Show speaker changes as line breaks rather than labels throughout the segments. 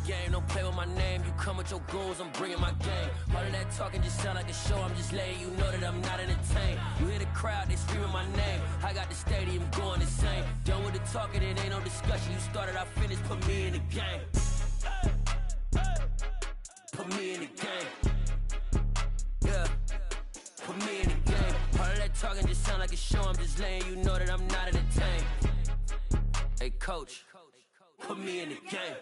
game, don't play with my name. You come with your goons, I'm bringing my game. All of that talking just sound like a show, I'm just letting you know that I'm not entertained. You hear the crowd, they screaming my name. I got the stadium going insane. Done with the talking, it ain't no discussion. You started, I finished, put me in the game. Put me in the game. Yeah, put me in the game. All of that talking just sound like a show, I'm just letting you know that I'm not entertained. Hey coach, put me in the game.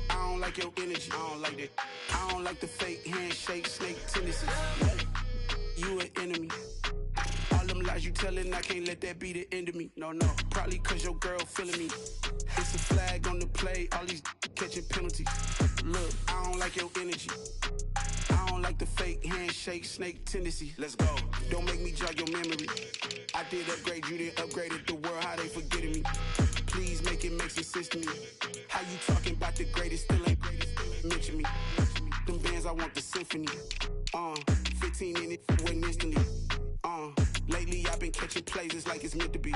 I don't like your energy, I don't like that. I don't like the fake handshake, snake tendencies. You an enemy. All them lies you telling, I can't let that be the end of me. No, probably cause your girl feeling me. It's a flag on the play, all these catching penalties. Look, I don't like your energy. I don't like the fake handshake, snake tendency. Let's go. Don't make me jog your memory. I did upgrade, you didn't upgrade it. The world, how they forgetting me. Please make it make some sense to me. How you talking about the greatest, still ain't mention me. Them bands, I want the symphony. 15 in it, went instantly. Lately I've been catching plays, it's like it's meant to be.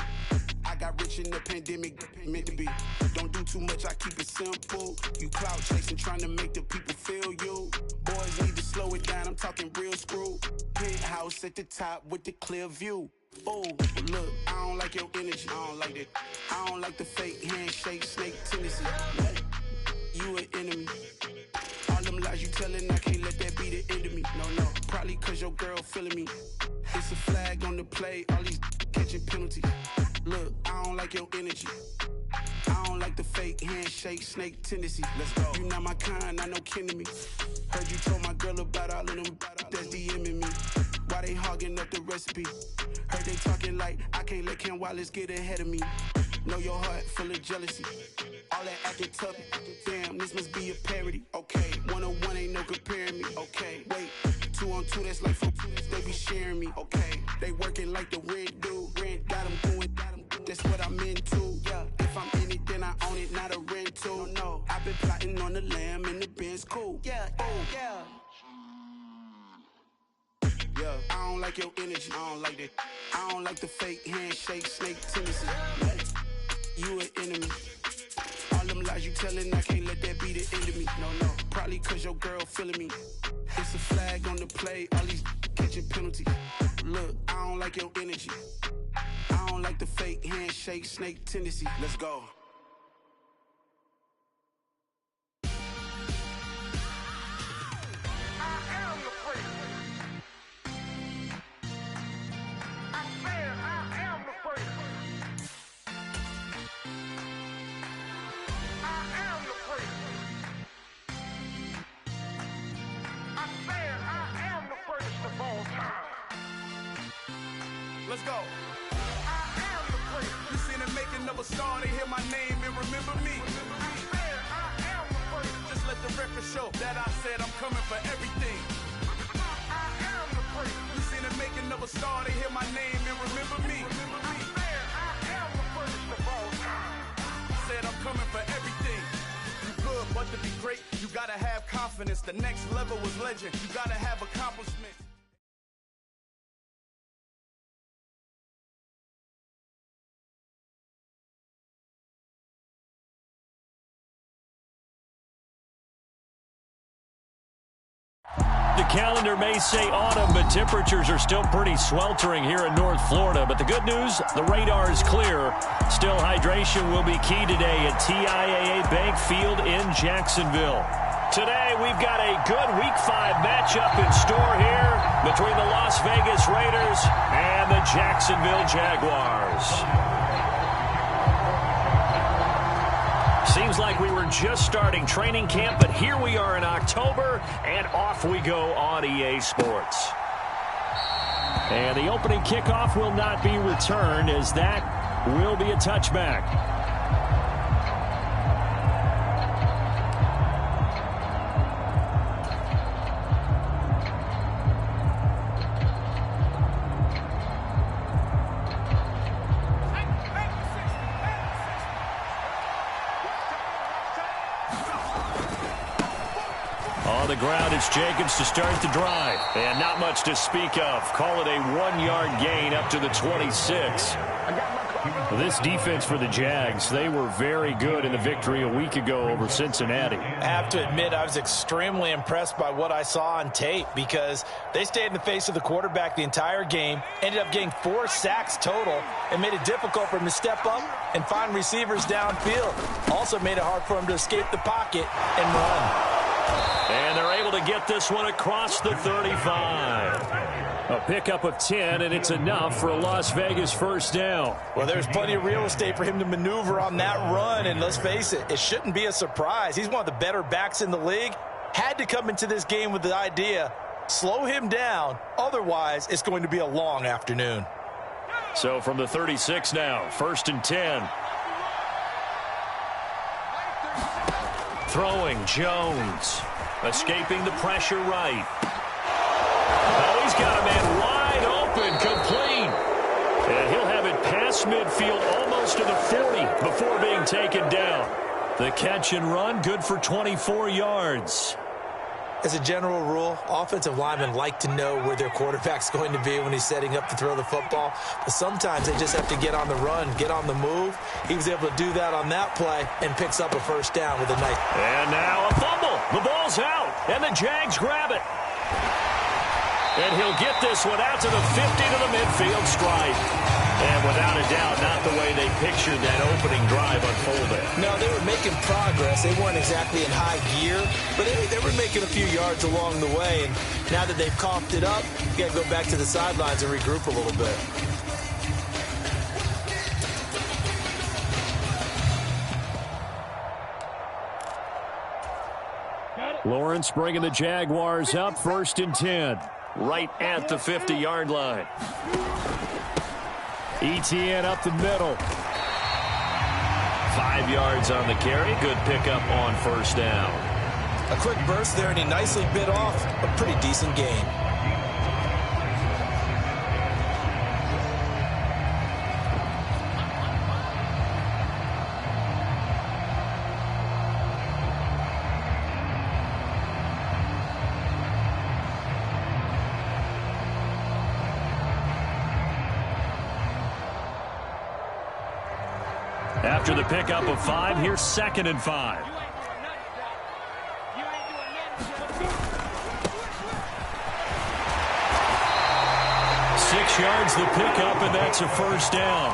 I got rich in the pandemic, meant to be. Don't do too much, I keep it simple. You clout chasing, trying to make the people feel you. Boys need to slow it down, I'm talking real screw. Penthouse at the top with the clear view. Oh, look, I don't like your energy, I don't like that. I don't like the fake handshake, snake tendency. You an enemy. All them lies you telling, I can't let that be the end of me. No, probably cause your girl feeling me. It's a flag on the play, all these catching penalties. Look, I don't like your energy. I don't like the fake handshake, snake tendency. Let's go. You not my kind, not no kin to me. Heard you told my girl about all of them that's DMing me. Why they hogging up the recipe? Heard they talking like I can't let Ken Wallace get ahead of me. Know your heart full of jealousy. All that acting tough, damn, this must be a parody. Okay, 1-on-1 ain't no comparing me. Okay, wait, 2-on-2, that's like for they be sharing me. Okay, they working like the rent do. Rent got them going, that's what I'm into. Yeah, if I'm in it, then I own it, not a rental. No, I've been plotting on the lamb and the Benz cool. Yeah, yeah. Yeah, I don't like your energy, I don't like that. I don't like the fake handshake, snake tendency. You an enemy. All them lies you telling, I can't let that be the end of me. No, probably cause your girl feeling me. It's a flag on the play, all these catching penalties. Look, I don't like your energy. I don't like the fake handshake, snake tendency. Let's go. Let's go. I am the prince. You seen the making of a star, they hear my name and remember me. I am the prince. Just let the record show that I said I'm coming for everything. I am the prince. You seen the making of a star, they hear my name and remember me. I am the prince of all time. Said I'm coming for everything. You good, but to be great, you gotta have confidence. The next level was legend. You gotta have accomplishment.
The calendar may say autumn, but temperatures are still pretty sweltering here in North Florida. But the good news, the radar is clear. Still, hydration will be key today at TIAA Bank Field in Jacksonville. Today, we've got a good Week 5 matchup in store here between the Las Vegas Raiders and the Jacksonville Jaguars. Seems like we were just starting training camp, but here we are in October, and off we go on EA Sports. And the opening kickoff will not be returned, as that will be a touchback. ground. It's Jacobs to start the drive. And not much to speak of. Call it a 1-yard gain up to the 26. Well, this defense for the Jags, they were very good in the victory a week ago over Cincinnati.
I have to admit, I was extremely impressed by what I saw on tape because they stayed in the face of the quarterback the entire game, ended up getting 4 sacks total, and made it difficult for him to step up and find receivers downfield. Also made it hard for him to escape the pocket and run.
And they're able to get this one across the 35. A pickup of 10, and it's enough for a Las Vegas first down.
Well, there's plenty of real estate for him to maneuver on that run, and let's face it, it shouldn't be a surprise. He's one of the better backs in the league. Had to come into this game with the idea, slow him down, otherwise it's going to be a long afternoon.
So from the 36 now, 1st and 10. Throwing Jones, escaping the pressure right. Oh, he's got a man wide open, complete. And he'll have it past midfield almost to the 40 before being taken down. The catch and run, good for 24 yards.
As a general rule, offensive linemen like to know where their quarterback's going to be when he's setting up to throw the football. But sometimes they just have to get on the run, get on the move. He was able to do that on that play and picks up a first down with a nice.
And now a fumble. The ball's out, and the Jags grab it. And he'll get this one out to the 50 to the midfield stripe. And without a doubt, not the way they pictured that opening drive unfolding.
No, they were making progress. They weren't exactly in high gear, but they were making a few yards along the way. And now that they've coughed it up, you got to go back to the sidelines and regroup a little bit.
Lawrence bringing the Jaguars up, 1st and 10. Right at the 50-yard line. ETN up the middle. 5 yards on the carry. Good pickup on first down.
A quick burst there, and he nicely bit off a pretty decent gain.
After the pickup of 5, here's 2nd and 5. Six yards the pickup, and that's a first down.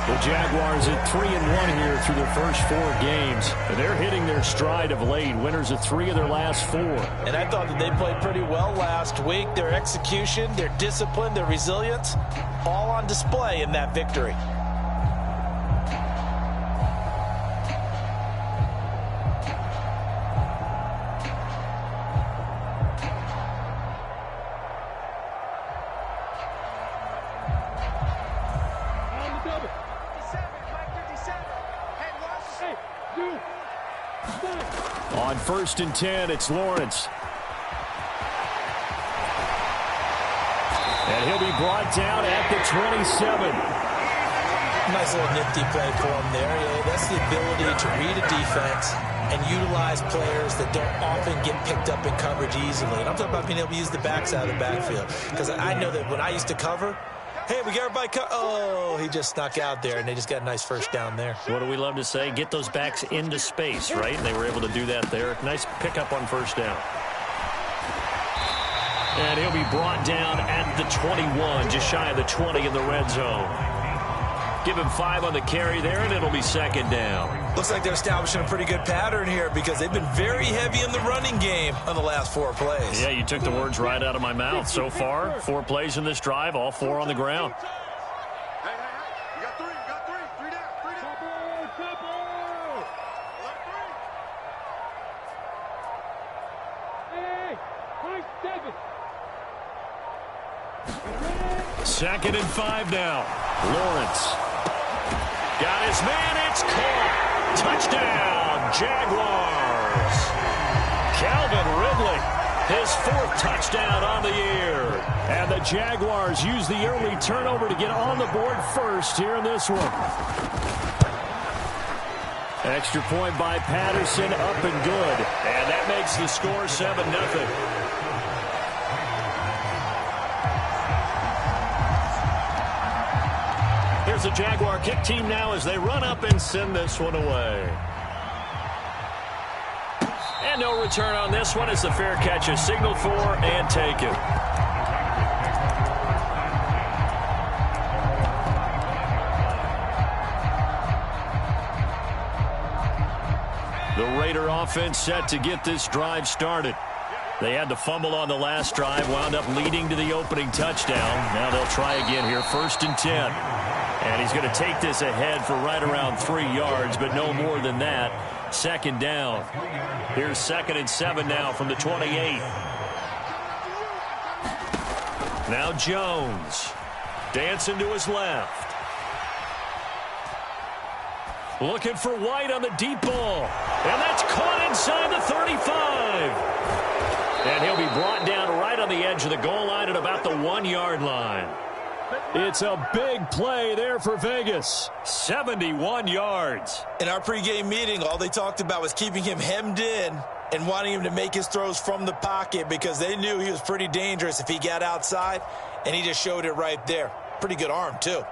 The Jaguars at 3-1 here through their first 4 games. And they're hitting their stride of late. Winners of 3 of their last 4.
And I thought that they played pretty well last week. Their execution, their discipline, their resilience, all on display in that victory.
On 1st and 10, it's Lawrence. And he'll be brought down at the 27.
Nice little nifty play for him there. Yeah, that's the ability to read a defense and utilize players that don't often get picked up in coverage easily. And I'm talking about being able to use the backs out of the backfield. Because I know that when I used to cover, hey, we got everybody oh, he just snuck out there, and they just got a nice first down there.
What do we love to say? Get those backs into space, right? And they were able to do that there. Nice pickup on first down. And he'll be brought down at the 21, just shy of the 20 in the red zone. Give him 5 on the carry there, and it'll be 2nd down.
Looks like they're establishing a pretty good pattern here because they've been very heavy in the running game on the last 4 plays.
Yeah, you took the words right out of my mouth. So far, 4 plays in this drive, all 4 on the ground.
Hey, you got 3, you got 3. 3 down, 3 down.
Hey, 2nd and 5 now. Lawrence. Got his man, it's caught. Touchdown, Jaguars. Calvin Ridley, his 4th touchdown on the year. And the Jaguars use the early turnover to get on the board first here in this one. Extra point by Patterson, up and good. And that makes the score 7-0. Here's the Jaguar kick team now as they run up and send this one away. And no return on this one as the fair catch is signaled for and taken. The Raider offense set to get this drive started. They had the fumble on the last drive, wound up leading to the opening touchdown. Now they'll try again here, 1st and 10. And he's going to take this ahead for right around 3 yards, but no more than that. 2nd down. Here's 2nd and 7 now from the 28. Now Jones. Dancing to his left. Looking for White on the deep ball. And that's caught inside the 35. And he'll be brought down right on the edge of the goal line at about the 1-yard line. It's a big play there for Vegas. 71 yards.
In our pregame meeting, all they talked about was keeping him hemmed in and wanting him to make his throws from the pocket because they knew he was pretty dangerous if he got outside, and he just showed it right there. Pretty good arm, too.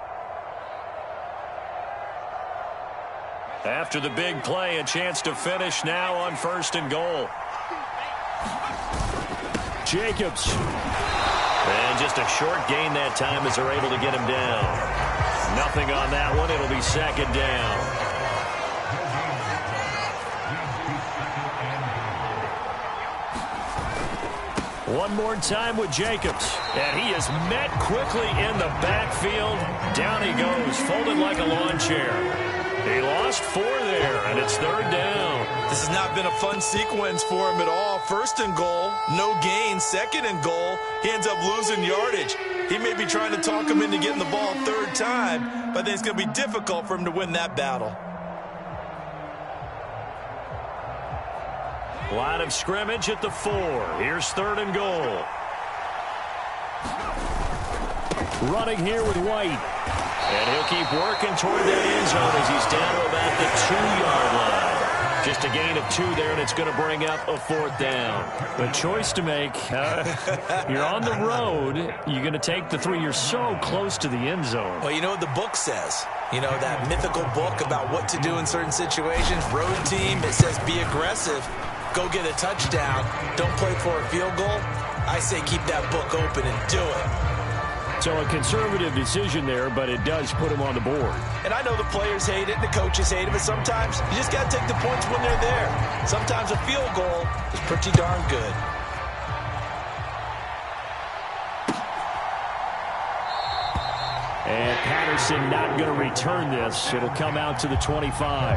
After the big play, a chance to finish now on 1st and goal. Jacobs. And just a short gain that time as they're able to get him down. Nothing on that one. It'll be 2nd down. One more time with Jacobs. And he is met quickly in the backfield. Down he goes, folded like a lawn chair. He lost 4 there, and it's 3rd down.
This has not been a fun sequence for him at all. 1st and goal, no gain. 2nd and goal, he ends up losing yardage. He may be trying to talk him into getting the ball 3rd time, but I think it's going to be difficult for him to win that battle.
Line of scrimmage at the 4. Here's 3rd and goal. Running here with White. And he'll keep working toward that end zone as he's down to about the 2-yard line. Just a gain of 2 there, and it's going to bring up a 4th down. A choice to make. You're on the road. You're going to take the 3. You're so close to the end zone.
Well, you know what the book says. You know, that mythical book about what to do in certain situations. Road team, it says be aggressive. Go get a touchdown. Don't play for a field goal. I say keep that book open and do it.
So a conservative decision there, but it does put him on the board.
And I know the players hate it, the coaches hate it, but sometimes you just got to take the points when they're there. Sometimes a field goal is pretty darn good.
And Patterson not going to return this. It'll come out to the 25.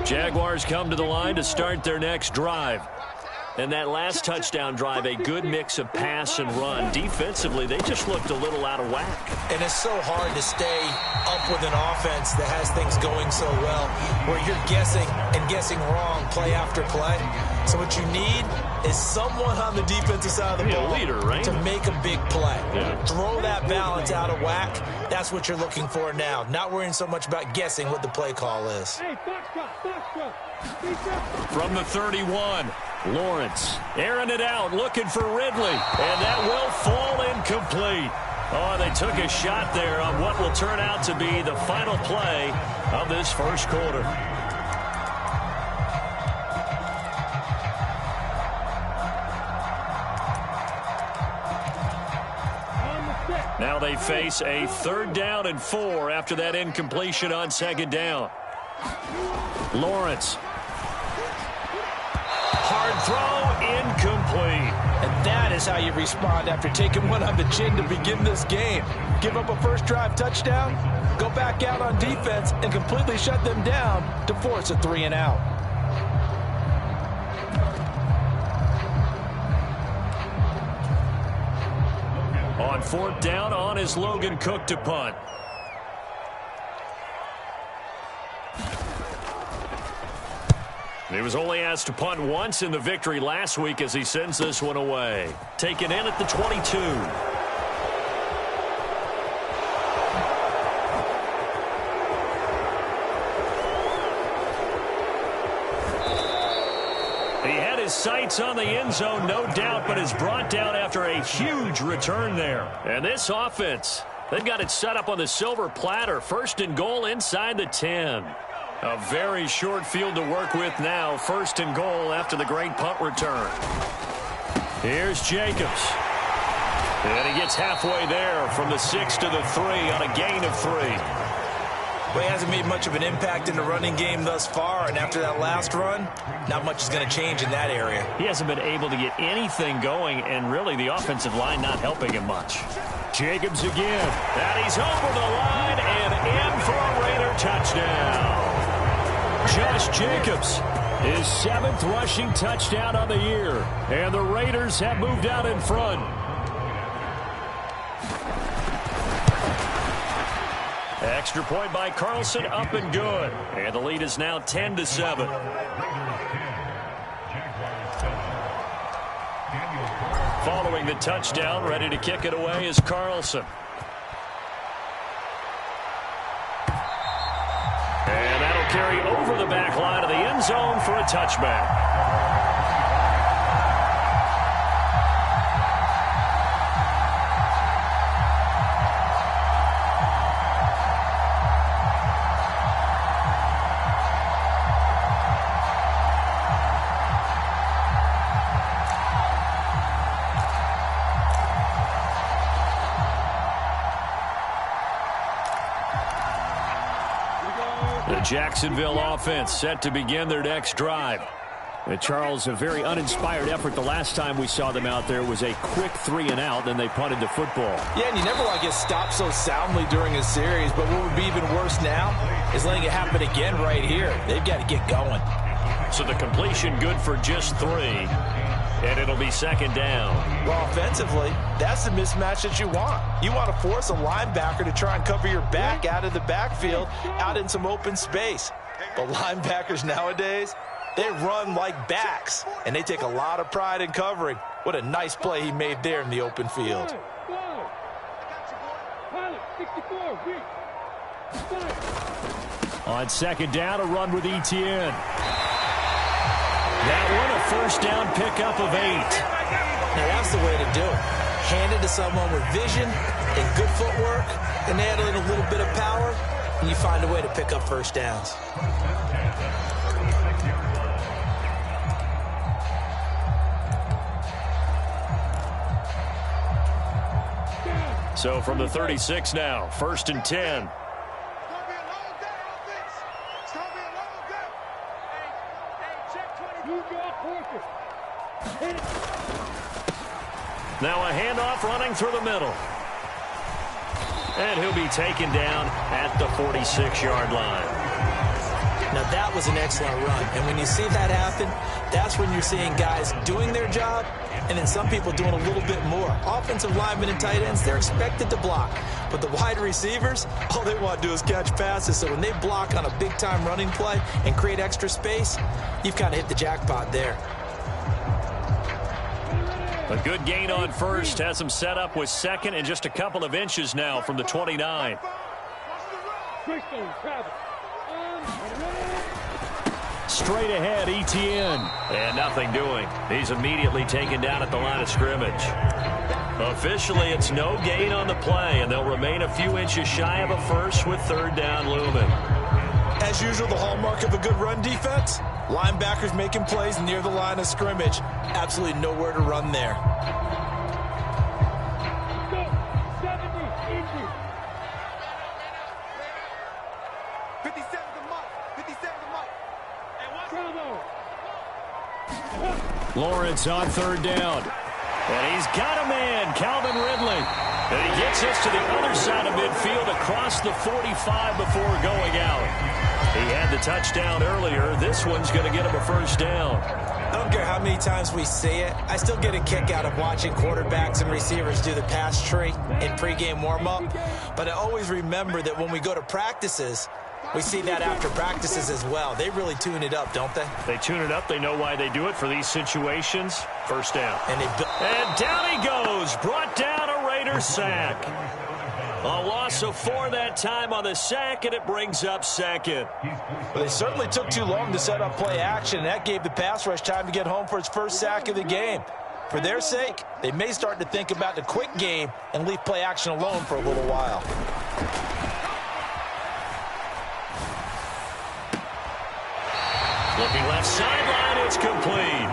Jaguars come to the line to start their next drive. And that last touchdown drive, a good mix of pass and run. Defensively, they just looked a little out of whack.
And it's so hard to stay up with an offense that has things going so well, where you're guessing and guessing wrong play after play. So what you need is someone on the defensive side of the ball,
a leader, right?
to make a big play.
Yeah.
Throw that balance out of whack. That's what you're looking for now. Not worrying so much about guessing what the play call is.
From the 31, Lawrence airing it out, looking for Ridley. And that will fall incomplete. Oh, they took a shot there on what will turn out to be the final play of this first quarter. Now they face a 3rd down and 4 after that incompletion on 2nd down. Lawrence. Hard throw, incomplete.
And that is how you respond after taking one on the chin to begin this game. Give up a first drive touchdown, go back out on defense, and completely shut them down to force a 3 and out.
On 4th down, on is Logan Cook to punt. He was only asked to punt once in the victory last week as he sends this one away. Taken in at the 22. He had his sights on the end zone, no doubt, but is brought down after a huge return there. And this offense, they've got it set up on the silver platter. 1st and goal inside the 10. A very short field to work with now. 1st and goal after the great punt return. Here's Jacobs. And he gets halfway there from the 6 to the 3 on a gain of 3.
Well, he hasn't made much of an impact in the running game thus far, and after that last run, not much is going to change in that area.
He hasn't been able to get anything going, and really the offensive line not helping him much. Jacobs again. And he's over the line and in for a Raider touchdown. Josh Jacobs, his 7th rushing touchdown of the year. And the Raiders have moved out in front. Extra point by Carlson, up and good. And the lead is now 10-7. Following the touchdown, ready to kick it away is Carlson. And that'll carry over the back line of the end zone for a touchback. Jacksonville offense set to begin their next drive. And Charles, a very uninspired effort the last time we saw them out there was a quick 3-and-out, then they punted the football.
Yeah, and you never want to get stopped so soundly during a series, but what would be even worse now is letting it happen again right here. They've got to get going.
So the completion good for just 3, and it'll be 2nd down.
Well, offensively, that's the mismatch that you want. You want to force a linebacker to try and cover your back out of the backfield, out in some open space. But linebackers nowadays, they run like backs, and they take a lot of pride in covering. What a nice play he made there in the open field.
On 2nd down, a run with Etienne. That one, a 1st down pickup of 8.
Now, that's the way to do it. Hand it to someone with vision and good footwork, and add in a little bit of power, and you find a way to pick up 1st downs.
So from the 36 now, 1st and 10. Now a handoff running through the middle. And he'll be taken down at the 46-yard line.
Now that was an excellent run. And when you see that happen, that's when you're seeing guys doing their job and then some people doing a little bit more. Offensive linemen and tight ends, they're expected to block. But the wide receivers, all they want to do is catch passes. So when they block on a big-time running play and create extra space, you've kind of hit the jackpot there.
A good gain on 1st, has him set up with 2nd and just a couple of inches now from the 29. Straight ahead, Etienne. And nothing doing. He's immediately taken down at the line of scrimmage. Officially, it's no gain on the play, and they'll remain a few inches shy of a 1st with 3rd down looming.
As usual, the hallmark of a good run defense, linebackers making plays near the line of scrimmage. Absolutely nowhere to run there.
Lawrence on 3rd down. And he's got a man, Calvin Ridley. And he gets us to the other side of midfield across the 45 before going out. He had the touchdown earlier. This one's going to get him a 1st down.
I don't care how many times we see it. I still get a kick out of watching quarterbacks and receivers do the pass tree in pregame warm-up. But I always remember that when we go to practices, we see that after practices as well. They really tune it up, don't they?
They tune it up. They know why they do it for these situations. First down. And down he goes. Brought down a Raider sack. A loss of 4 that time on the sack, and it brings up second.
Well, they certainly took too long to set up play action, and that gave the pass rush time to get home for its first sack of the game. For their sake, they may start to think about the quick game and leave play action alone for a little while.
Looking left sideline, it's complete.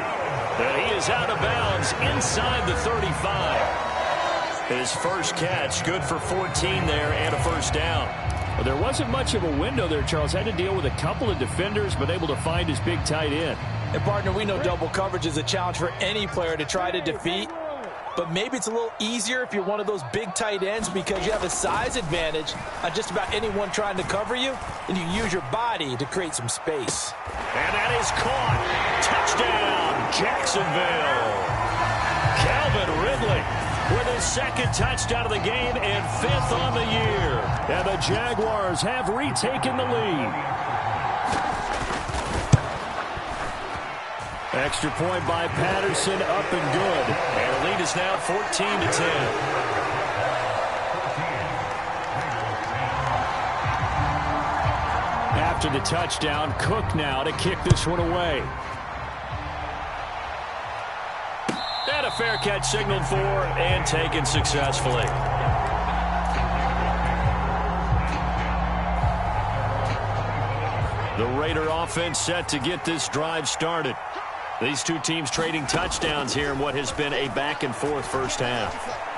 And he is out of bounds inside the 35. His first catch, good for 14 there and a first down. Well, there wasn't much of a window there, Charles. Had to deal with a couple of defenders, but able to find his big tight end.
And, partner, we know double coverage is a challenge for any player to try to defeat. But maybe it's a little easier if you're one of those big tight ends because you have a size advantage on just about anyone trying to cover you, and you use your body to create some space.
And that is caught. Touchdown, Jacksonville. Calvin Ridley with his second touchdown of the game and 5th on the year. And the Jaguars have retaken the lead. Extra point by Patterson, up and good. And the lead is now 14-10. After the touchdown, Cook now to kick this one away. And a fair catch signaled for and taken successfully. The Raider offense set to get this drive started. These two teams trading touchdowns here in what has been a back-and-forth first half.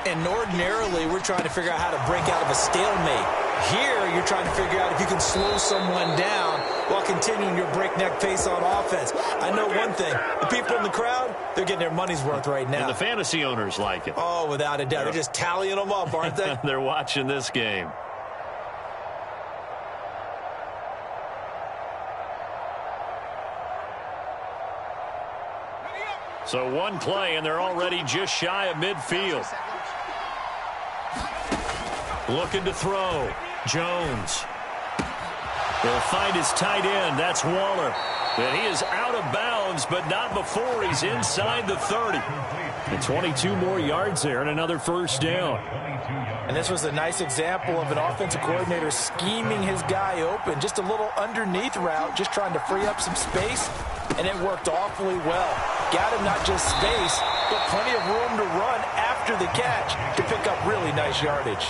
And ordinarily, we're trying to figure out how to break out of a stalemate. Here, you're trying to figure out if you can slow someone down while continuing your breakneck pace on offense. I know one thing. The people in the crowd, they're getting their money's worth right now.
And the fantasy owners like it.
Oh, without a doubt. They're just tallying them up, aren't they?
They're watching this game. So one play, and they're already just shy of midfield. Looking to throw. Jones. He'll find his tight end. That's Waller. And he is out of bounds, but not before he's inside the 30. And 22 more yards there and another first down.
And this was a nice example of an offensive coordinator scheming his guy open. Just a little underneath route, just trying to free up some space, and it worked awfully well. Got him not just space, but plenty of room to run after the catch to pick up really nice yardage.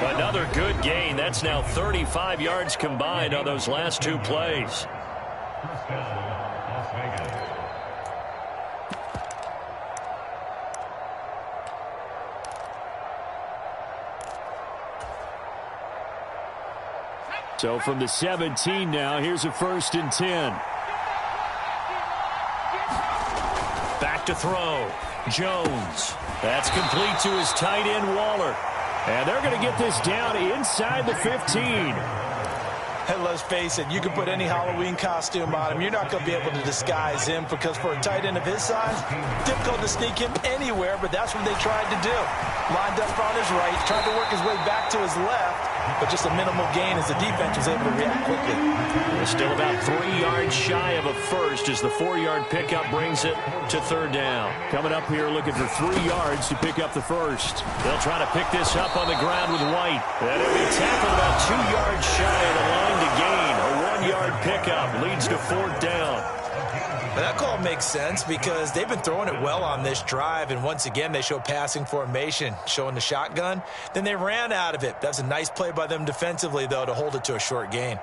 Another good gain. That's now 35 yards combined on those last two plays. So from the 17 now, here's a 1st and 10. Back to throw. Jones. That's complete to his tight end, Waller. And they're going to get this down inside the 15.
And let's face it, you can put any Halloween costume on him. You're not going to be able to disguise him because for a tight end of his size, difficult to sneak him anywhere, but that's what they tried to do. Lined up on his right, tried to work his way back to his left, but just a minimal gain as the defense was able to react quickly.
They're still about 3 yards shy of a first as the 4-yard pickup brings it to 3rd down. Coming up here looking for 3 yards to pick up the first. They'll try to pick this up on the ground with White. And it'll be tackled about 2 yards shy of the line to gain. A 1-yard pickup leads to 4th down.
But that call makes sense because they've been throwing it well on this drive, and once again they show passing formation, showing the shotgun. Then they ran out of it. That's a nice play by them defensively, though, to hold it to a short gain.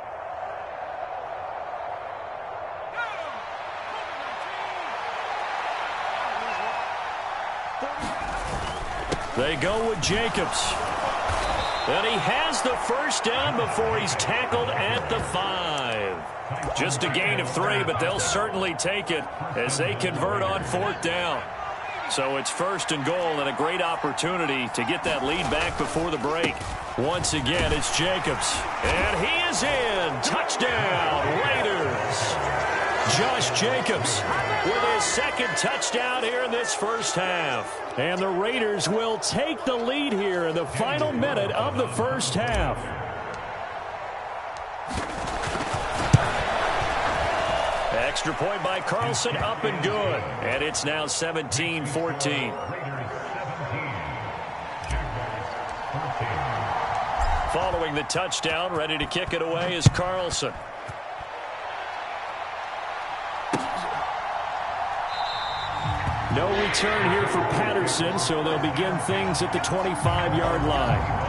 They go with Jacobs. And he has the first down before he's tackled at the 5. Just a gain of 3, but they'll certainly take it as they convert on 4th down. So it's 1st and goal and a great opportunity to get that lead back before the break. Once again, it's Jacobs. And he is in. Touchdown, Raiders. Josh Jacobs with his second touchdown here in this first half. And the Raiders will take the lead here in the final minute of the first half. Extra point by Carlson, up and good. And it's now 17-14. Following the touchdown, ready to kick it away is Carlson. No return here for Patterson, so they'll begin things at the 25-yard line.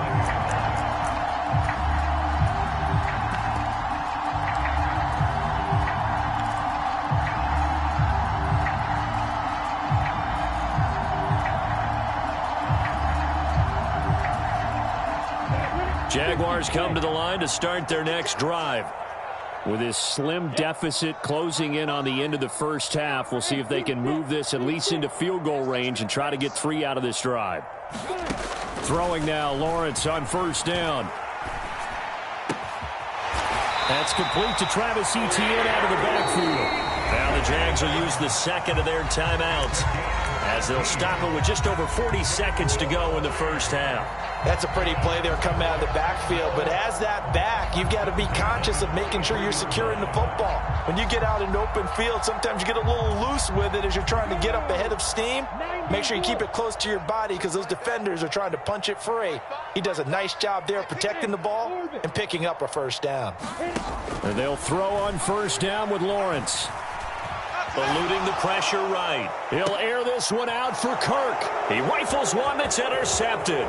Jaguars come to the line to start their next drive. With this slim deficit closing in on the end of the first half, we'll see if they can move this at least into field goal range and try to get 3 out of this drive. Throwing now, Lawrence on first down. That's complete to Travis Etienne out of the backfield. Now the Jags will use the second of their timeouts as they'll stop it with just over 40 seconds to go in the first half.
That's a pretty play there coming out of the backfield. But as that back, you've got to be conscious of making sure you're securing the football. When you get out in open field, sometimes you get a little loose with it as you're trying to get up ahead of steam. Make sure you keep it close to your body because those defenders are trying to punch it free. He does a nice job there protecting the ball and picking up a first down.
And they'll throw on first down with Lawrence. Eluding the pressure right. He'll air this one out for Kirk. He rifles one that's intercepted.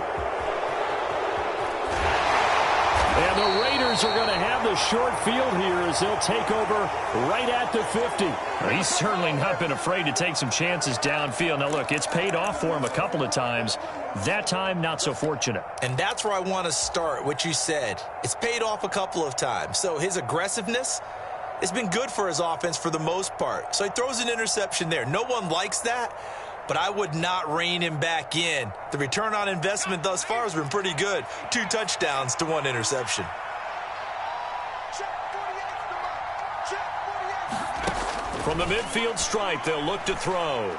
And the Raiders are going to have the short field here as they'll take over right at the 50.
Well, he's certainly not been afraid to take some chances downfield. Now, look, it's paid off for him a couple of times. That time, not so fortunate.
And that's where I want to start, what you said. It's paid off a couple of times. So his aggressiveness has been good for his offense for the most part. So he throws an interception there. No one likes that, but I would not rein him back in. The return on investment thus far has been pretty good. 2 touchdowns to 1 interception.
From the midfield stripe, they'll look to throw.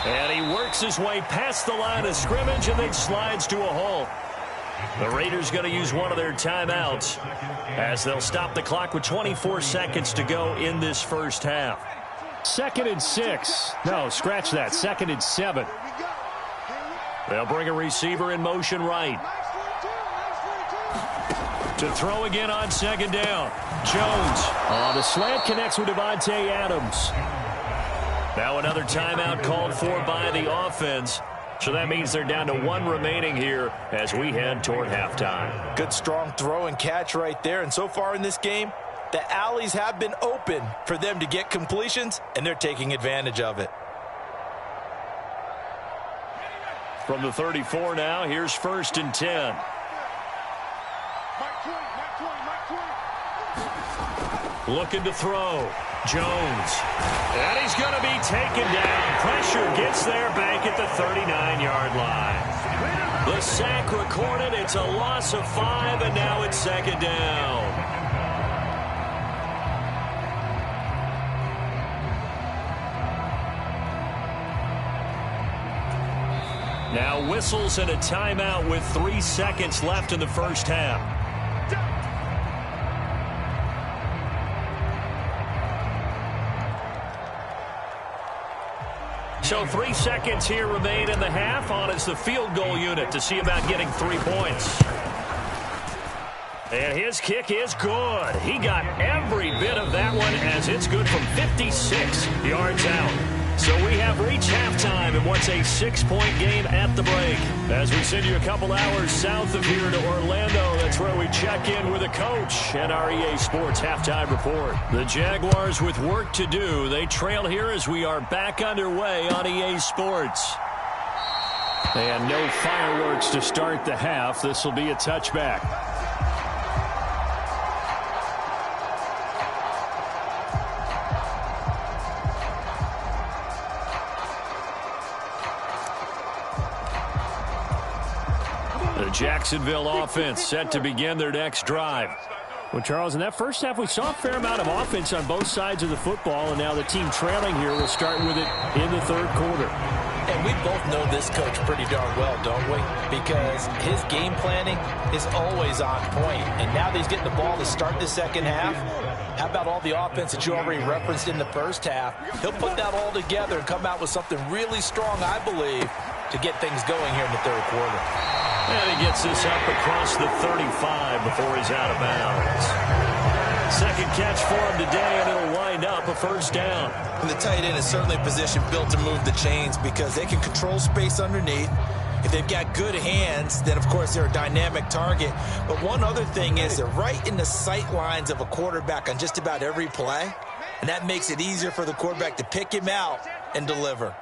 And he works his way past the line of scrimmage and then slides to a halt. The Raiders going to use one of their timeouts as they'll stop the clock with 24 seconds to go in this first half. 2nd and 6. No, scratch that. 2nd and 7. They'll bring a receiver in motion right. To throw again on 2nd down. Jones. The slant connects with Devontae Adams. Now another timeout called for by the offense. So that means they're down to 1 remaining here as we head toward halftime.
Good strong throw and catch right there. And so far in this game, the alleys have been open for them to get completions, and they're taking advantage of it.
From the 34 now, here's 1st and 10. Looking to throw. Jones. And he's going to be taken down. Pressure gets there back at the 39-yard line. The sack recorded. It's a loss of 5, and now it's 2nd down. Now whistles and a timeout with 3 seconds left in the first half. So 3 seconds here remain in the half. On is the field goal unit to see about getting 3 points. And his kick is good. He got every bit of that one as it's good from 56 yards out. So we have reached halftime in what's a 6-point game at the break. As we send you a couple hours south of here to Orlando, that's where we check in with a coach at our EA Sports Halftime Report. The Jaguars with work to do. They trail here as we are back underway on EA Sports. And no fireworks to start the half. This will be a touchback. The Jacksonville offense set to begin their next drive. Well, Charles, in that first half, we saw a fair amount of offense on both sides of the football, and now the team trailing here will start with it in the third quarter.
And we both know this coach pretty darn well, don't we? Because his game planning is always on point. And now that he's getting the ball to start the second half, how about all the offense that you already referenced in the first half? He'll put that all together and come out with something really strong, I believe, to get things going here in the third quarter.
And he gets this up across the 35 before he's out of bounds. Second catch for him today, and it'll wind up a first down.
And the tight end is certainly a position built to move the chains because they can control space underneath. If they've got good hands, then, of course, they're a dynamic target. But one other thing is they're right in the sight lines of a quarterback on just about every play, and that makes it easier for the quarterback to pick him out and deliver.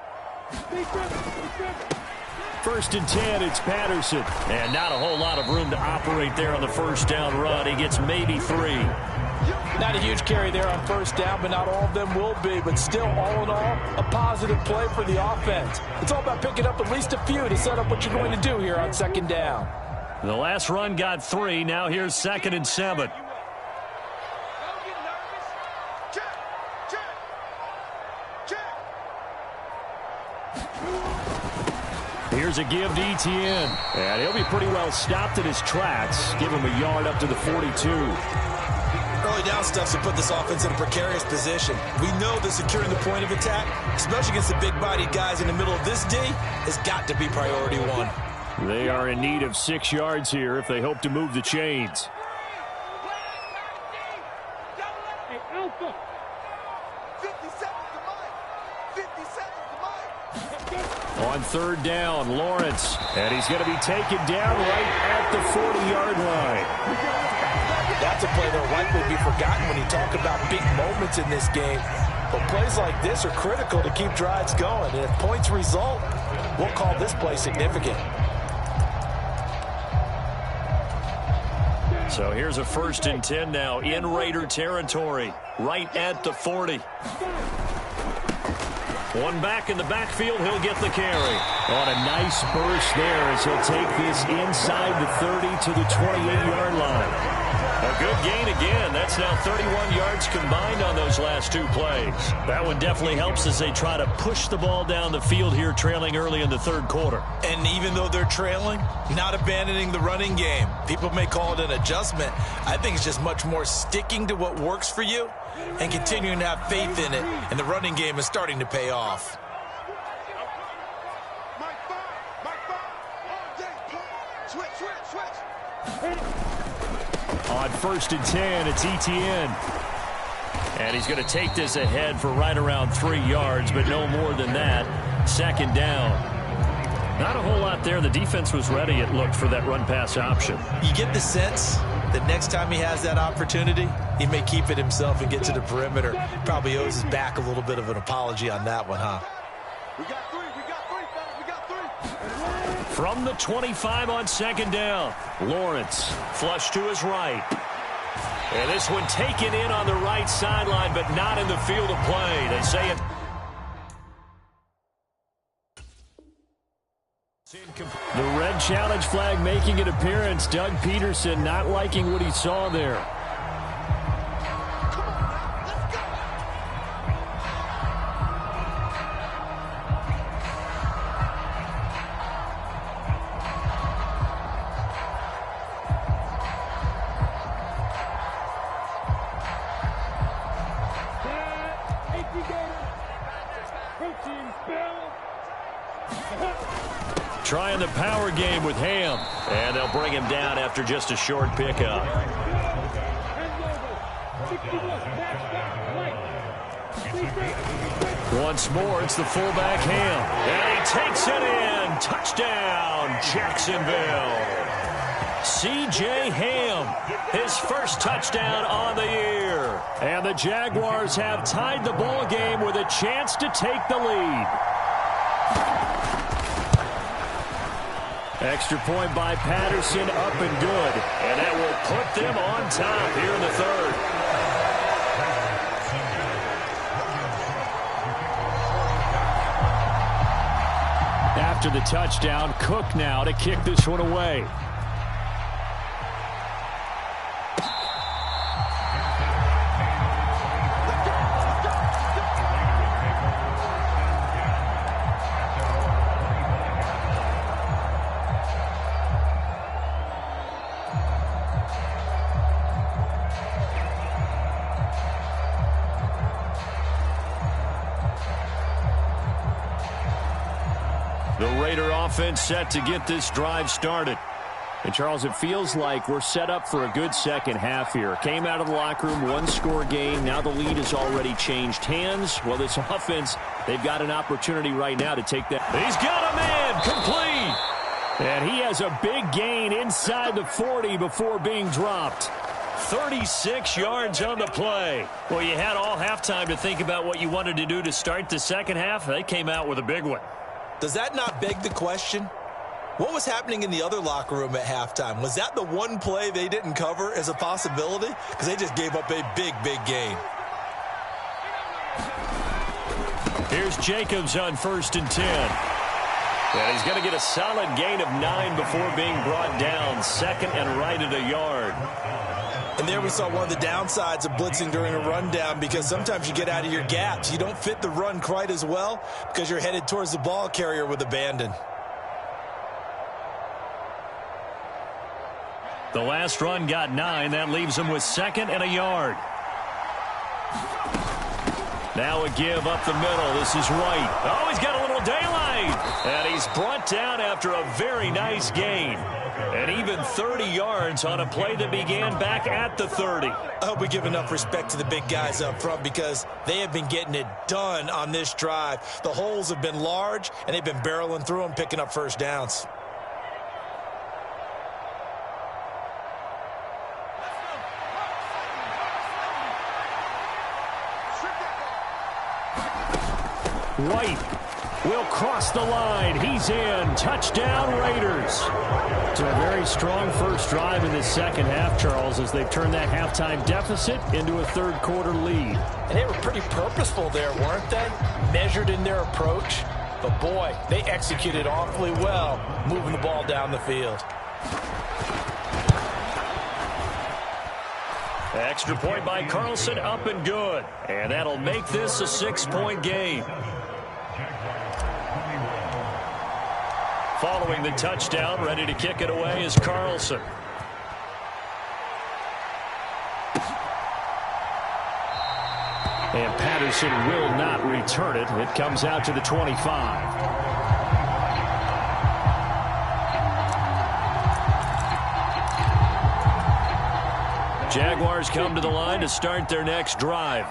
First and 10, it's Patterson. And not a whole lot of room to operate there on the first down run. He gets maybe 3.
Not a huge carry there on first down, but not all of them will be. But still, all in all, a positive play for the offense. It's all about picking up at least a few to set up what you're going to do here on second down.
The last run got 3. Now here's 2nd and 7. Here's a give to Etienne. And he'll be pretty well stopped in his tracks. Give him a yard up to the 42.
Early down stuff to put this offense in a precarious position. We know that securing the point of attack, especially against the big-bodied guys in the middle of this D, has got to be priority 1.
They are in need of 6 yards here if they hope to move the chains. On third down, Lawrence. And he's going to be taken down right at the 40-yard line.
That's a play that will likely be forgotten when you talk about big moments in this game. But plays like this are critical to keep drives going. And if points result, we'll call this play significant.
So here's a 1st and 10 now in Raider territory, right at the 40. One back in the backfield, he'll get the carry. On a nice burst there as he'll take this inside the 30 to the 28-yard line. A good gain again. That's now 31 yards combined on those last 2 plays. That one definitely helps as they try to push the ball down the field here, trailing early in the third quarter.
And even though they're trailing, not abandoning the running game. People may call it an adjustment. I think it's just much more sticking to what works for you and continuing to have faith in it. And the running game is starting to pay off.
On 1st and 10, it's Etienne. And he's going to take this ahead for right around 3 yards, but no more than that. 2nd down. Not a whole lot there. The defense was ready, it looked, for that run-pass option.
You get the sense that next time he has that opportunity, he may keep it himself and get to the perimeter. Probably owes his back a little bit of an apology on that one, huh?
We got 3, fellas, we got 3.
From the 25 on 2nd down, Lawrence flush to his right. And this one taken in on the right sideline, but not in the field of play. They say it. The red challenge flag making an appearance. Doug Peterson not liking what he saw there. Trying the power game with Ham. And they'll bring him down after just a short pickup. Once more, it's the fullback Ham. And he takes it in. Touchdown, Jacksonville. C.J. Ham, his first touchdown on the year. And the Jaguars have tied the ball game with a chance to take the lead. Extra point by Patterson, up and good. And that will put them on top here in the third. After the touchdown, Cook now to kick this one away. offense set to get this drive started.
And, Charles, it feels like we're set up for a good second half here. Came out of the locker room, one-score game. Now the lead has already changed hands. Well, this offense, they've got an opportunity right now to take that.
He's got a man, complete.
And he has a big gain inside the 40 before being dropped.
36 yards on the play. Well, you had all halftime to think about what you wanted to do to start the second half. They came out with a big one.
Does that not beg the question? What was happening in the other locker room at halftime? Was that the one play they didn't cover as a possibility? Because they just gave up a big, big gain.
Here's Jacobs on 1st and 10. And he's going to get a solid gain of 9 before being brought down. Second and right at a yard.
And there we saw one of the downsides of blitzing during a rundown, because sometimes you get out of your gaps. You don't fit the run quite as well because you're headed towards the ball carrier with abandon.
The last run got 9. That leaves him with 2nd and a yard. Now a give up the middle. This is White. Oh, he's got a little daylight. And he's brought down after a very nice gain. And even 30 yards on a play that began back at the 30.
I hope we give enough respect to the big guys up front, because they have been getting it done on this drive. The holes have been large, and they've been barreling through them, picking up first downs.
White will cross the line. He's in. Touchdown, Raiders. To a very strong first drive in the second half, Charles, as they've turned that halftime deficit into a third-quarter lead.
And they were pretty purposeful there, weren't they? Measured in their approach. But, boy, they executed awfully well, moving the ball down the field.
Extra point by Carlson, up and good. And that'll make this a 6-point game. Following the touchdown, ready to kick it away is Carlson.
And Patterson will not return it. It comes out to the 25.
Jaguars come to the line to start their next drive.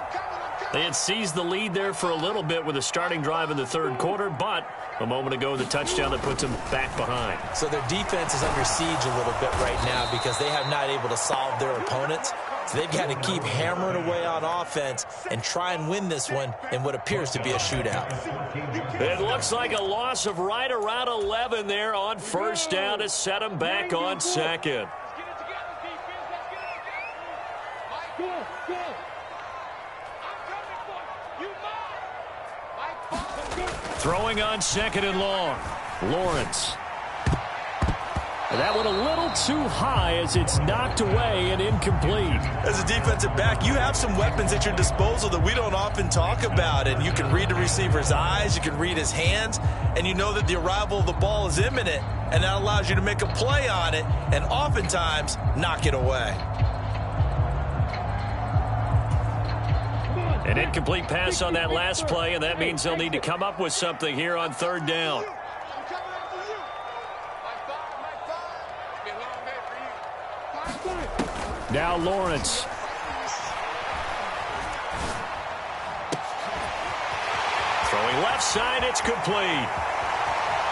They had seized the lead there for a little bit with a starting drive in the third quarter, but a moment ago the touchdown that puts them back behind.
So their defense is under siege a little bit right now because they have not able to solve their opponents. So they've got to keep hammering away on offense and try and win this one in what appears to be a shootout.
It looks like a loss of right around 11 there on first down to set them back on second. Throwing on second and long. Lawrence.
And that one a little too high as it's knocked away and incomplete.
As a defensive back, you have some weapons at your disposal that we don't often talk about. And you can read the receiver's eyes, you can read his hands, and you know that the arrival of the ball is imminent. And that allows you to make a play on it and oftentimes knock it away.
An incomplete pass on that last play, and that means they'll need to come up with something here on third down.
Now Lawrence.
Throwing left side, it's complete.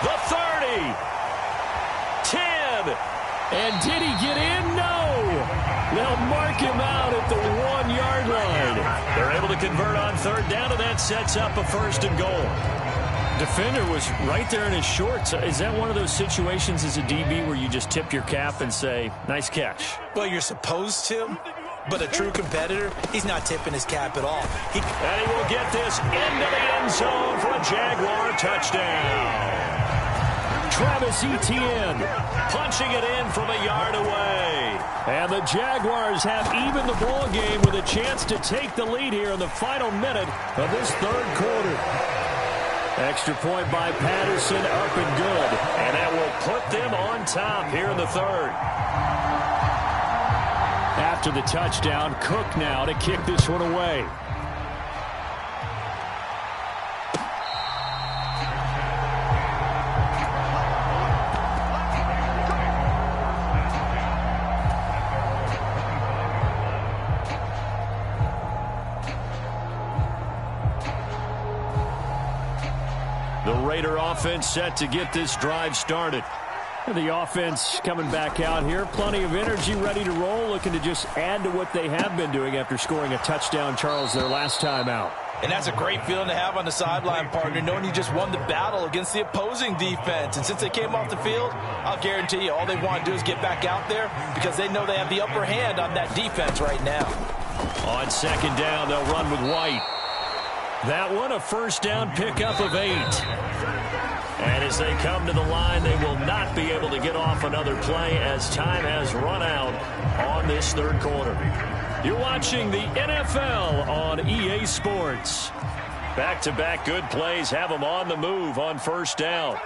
The 30. 10.
And did he get in? No. They'll mark him out at the 1-yard line.
They're able to convert on third down, and that sets up a first and goal.
Defender was right there in his shorts. Is that one of those situations as a DB where you just tip your cap and say, nice catch?
Well, you're supposed to, but a true competitor, he's not tipping his cap at all.
And he will get this into the end zone for a Jaguar touchdown.
Travis Etienne
punching it in from a yard away.
And the Jaguars have even the ball game with a chance to take the lead here in the final minute of this third quarter. Extra point by Patterson, up and good.
And that will put them on top here in the third.
After the touchdown, Cook now to kick this one away.
Raider offense set to get this drive started.
The offense coming back out here. Plenty of energy, ready to roll, looking to just add to what they have been doing after scoring a touchdown, Charles, their last time out.
And that's a great feeling to have on the sideline, partner, knowing you just won the battle against the opposing defense. And since they came off the field, I'll guarantee you all they want to do is get back out there because they know they have the upper hand on that defense right now.
On second down, they'll run with White. That one, a first down pickup of 8. And as they come to the line, they will not be able to get off another play as time has run out on this third quarter. You're watching the NFL on EA Sports. Back-to-back good plays have them on the move on first down.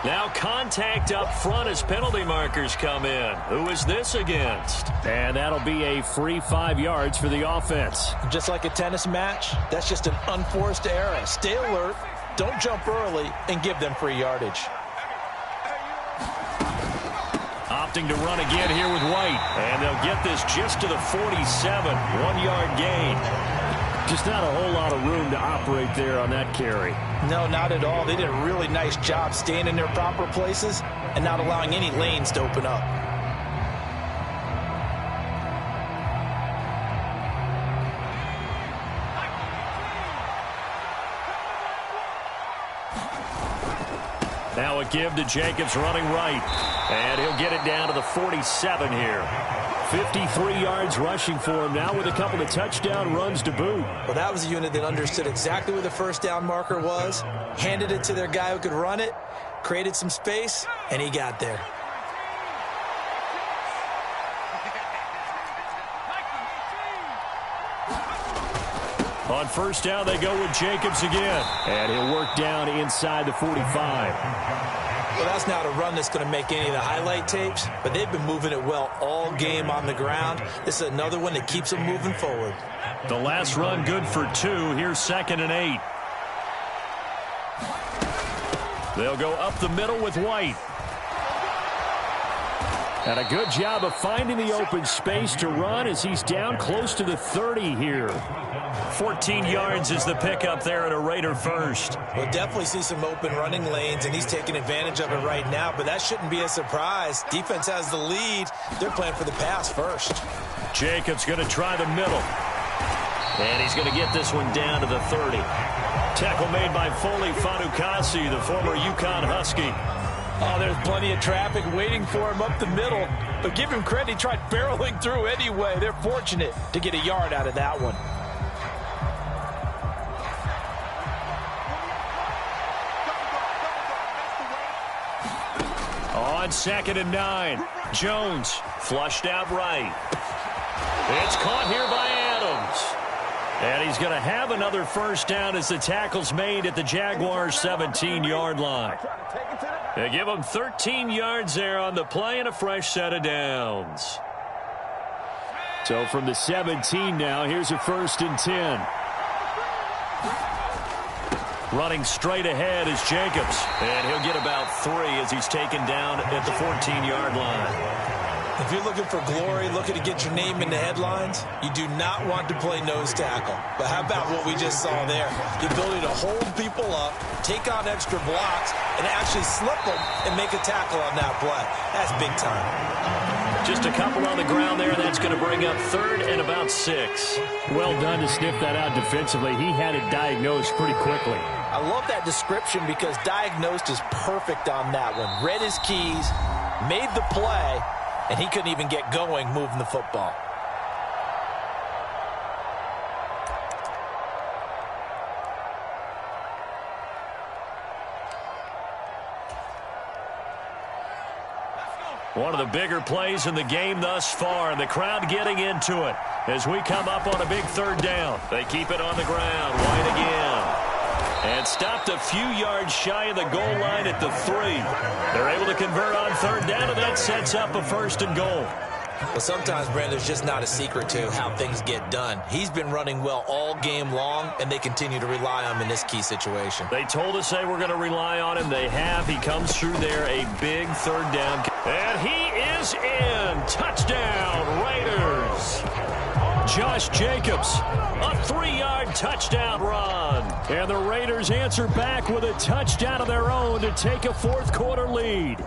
Now contact up front as penalty markers come in. Who is this against?
And that'll be a free 5 yards for the offense.
Just like a tennis match, that's just an unforced error. Stay alert, don't jump early, and give them free yardage.
Opting to run again here with White. And they'll get this just to the 47. 1-yard gain.
Just not a whole lot of room to operate there on that carry.
No, not at all. They did a really nice job staying in their proper places and not allowing any lanes to open up.
Now a give to Jacobs running right. And he'll get it down to the 47 here. 53 yards rushing for him now with a couple of touchdown runs to boot.
Well, that was a unit that understood exactly where the first down marker was, handed it to their guy who could run it, created some space, and he got there.
On first down, they go with Jacobs again. And he'll work down inside the 45.
Well, that's not a run that's going to make any of the highlight tapes, but they've been moving it well all game on the ground. This is another one that keeps them moving forward.
The last run good for 2. Here's 2nd and 8. They'll go up the middle with White. And a good job of finding the open space to run as he's down close to the 30 here. 14 yards is the pickup there at a Raider first.
We'll definitely see some open running lanes, and he's taking advantage of it right now, but that shouldn't be a surprise. Defense has the lead. They're playing for the pass first.
Jacobs going to try the middle. And he's going to get this one down to the 30. Tackle made by Foley Fadukasi, the former UConn Husky.
Oh, there's plenty of traffic waiting for him up the middle. But give him credit, he tried barreling through anyway. They're fortunate to get a yard out of that one.
On 2nd and 9, Jones flushed out right. It's caught here by Adams. And he's going to have another first down as the tackle's made at the Jaguars' 17-yard line. They give him 13 yards there on the play and a fresh set of downs.
So from the 17 now, here's a 1st and 10.
Running straight ahead is Jacobs. And he'll get about 3 as he's taken down at the 14-yard line.
If you're looking for glory, looking to get your name in the headlines, you do not want to play nose tackle. But how about what we just saw there? The ability to hold people up, take on extra blocks, and actually slip them and make a tackle on that play. That's big time.
Just a couple on the ground there. That's going to bring up 3rd and about 6.
Well done to sniff that out defensively. He had it diagnosed pretty quickly.
I love that description because diagnosed is perfect on that one. Read his keys, made the play, and he couldn't even get going moving the football.
One of the bigger plays in the game thus far, and the crowd getting into it as we come up on a big 3rd down. They keep it on the ground. White again. And stopped a few yards shy of the goal line at the 3. They're able to convert on 3rd down, and that sets up a 1st and goal.
Well, sometimes, Brandon, there's just not a secret to how things get done. He's been running well all game long, and they continue to rely on him in this key situation.
They told us they were going to rely on him. They have. He comes through there, a big 3rd down. And he is in. Touchdown, Raiders. Josh Jacobs, a 3-yard touchdown run. And the Raiders answer back with a touchdown of their own to take a fourth-quarter lead.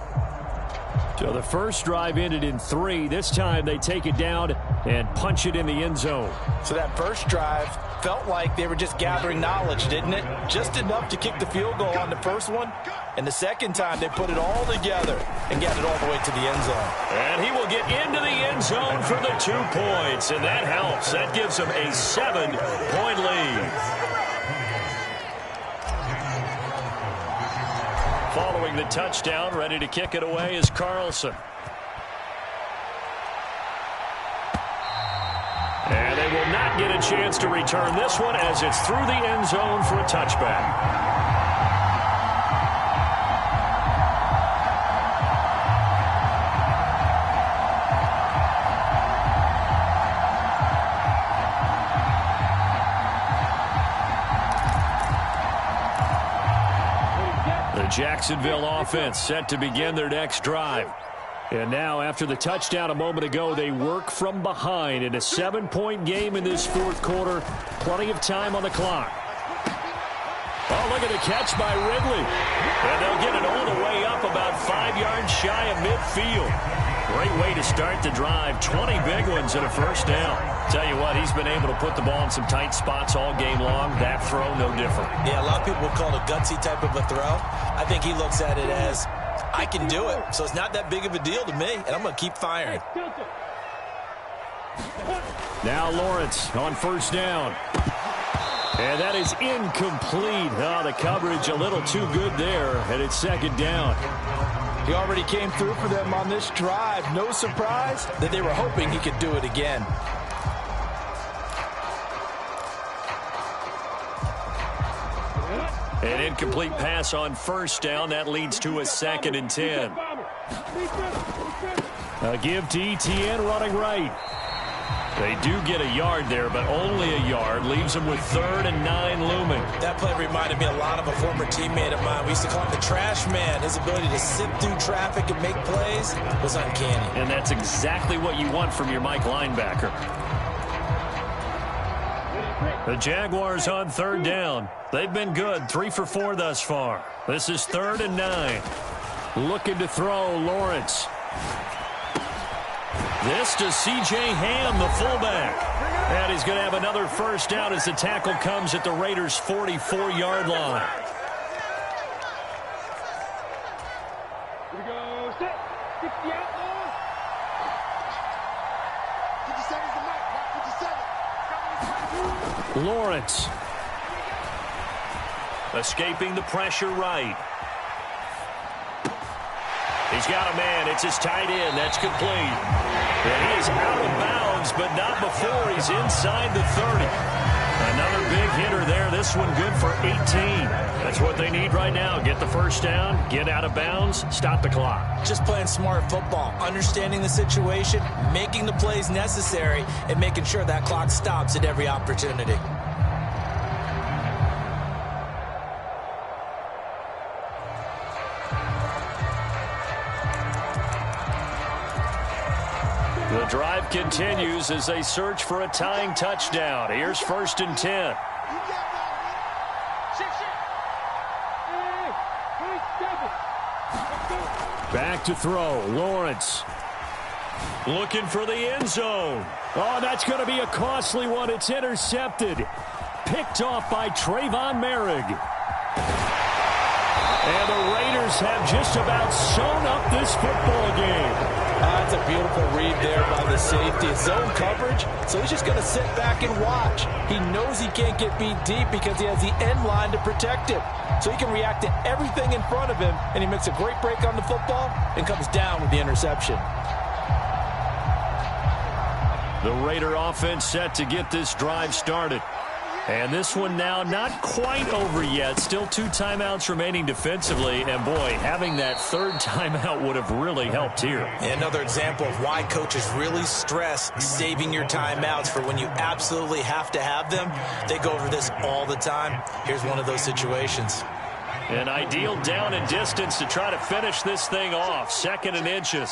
So the first drive ended in 3. This time they take it down and punch it in the end zone.
So that first drive felt like they were just gathering knowledge, didn't it? Just enough to kick the field goal on the first one. And the second time they put it all together and got it all the way to the end zone.
And he will get into the end zone for the 2 points. And that helps. That gives him a 7-point lead. Following the touchdown, ready to kick it away is Carlson. And they will not get a chance to return this one as it's through the end zone for a touchback. Jacksonville offense set to begin their next drive. And now, after the touchdown a moment ago, they work from behind in a 7-point game in this fourth quarter. Plenty of time on the clock. Oh, look at the catch by Ridley. And they'll get it all the way up about 5 yards shy of midfield. Great way to start the drive. 20 big ones and a first down. Tell you what, he's been able to put the ball in some tight spots all game long. That throw, no different.
Yeah, a lot of people would call it a gutsy type of a throw. I think he looks at it as, I can do it, so it's not that big of a deal to me, and I'm going to keep firing.
Now Lawrence on first down. And that is incomplete. Oh, the coverage a little too good there, and it's second down.
He already came through for them on this drive. No surprise that they were hoping he could do it again.
An incomplete pass on first down. That leads to a 2nd and 10. A give to Etienne running right. They do get a yard there, but only a yard. Leaves them with 3rd and 9 looming.
That play reminded me a lot of a former teammate of mine. We used to call him the trash man. His ability to sift through traffic and make plays was uncanny.
And that's exactly what you want from your Mike linebacker. The Jaguars on 3rd down. They've been good, 3 for 4 thus far. This is 3rd and 9. Looking to throw, Lawrence. This to C.J. Ham, the fullback. And he's going to have another first down as the tackle comes at the Raiders' 44-yard line.
Here we go. Set. 60 out. 57's the mark. Mark 57.
Lawrence. Escaping the pressure right. He's got a man. It's his tight end. That's complete. And he is out of bounds, but not before he's inside the 30. Another big hitter there. This one good for 18. That's what they need right now. Get the first down, get out of bounds, stop the clock.
Just playing smart football, understanding the situation, making the plays necessary, and making sure that clock stops at every opportunity.
The drive continues as they search for a tying touchdown. Here's 1st and 10. Back to throw. Lawrence. Looking for the end zone. Oh, that's going to be a costly one. It's intercepted. Picked off by Trayvon Merrick. And the Raiders have just about sewn up this football game.
That's a beautiful read there by the safety. It's zone coverage, so he's just going to sit back and watch. He knows he can't get beat deep because he has the end line to protect him. So he can react to everything in front of him, and he makes a great break on the football and comes down with the interception.
The Raider offense set to get this drive started. And this one now not quite over yet. Still 2 timeouts remaining defensively. And, boy, having that 3rd timeout would have really helped here.
Another example of why coaches really stress saving your timeouts for when you absolutely have to have them. They go over this all the time. Here's one of those situations.
An ideal down and distance to try to finish this thing off. 2nd and inches.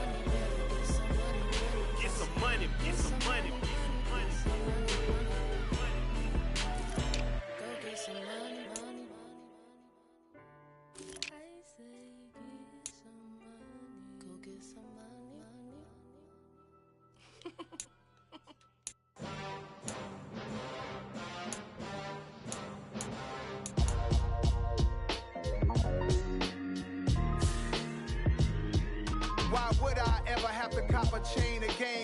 never chain a game.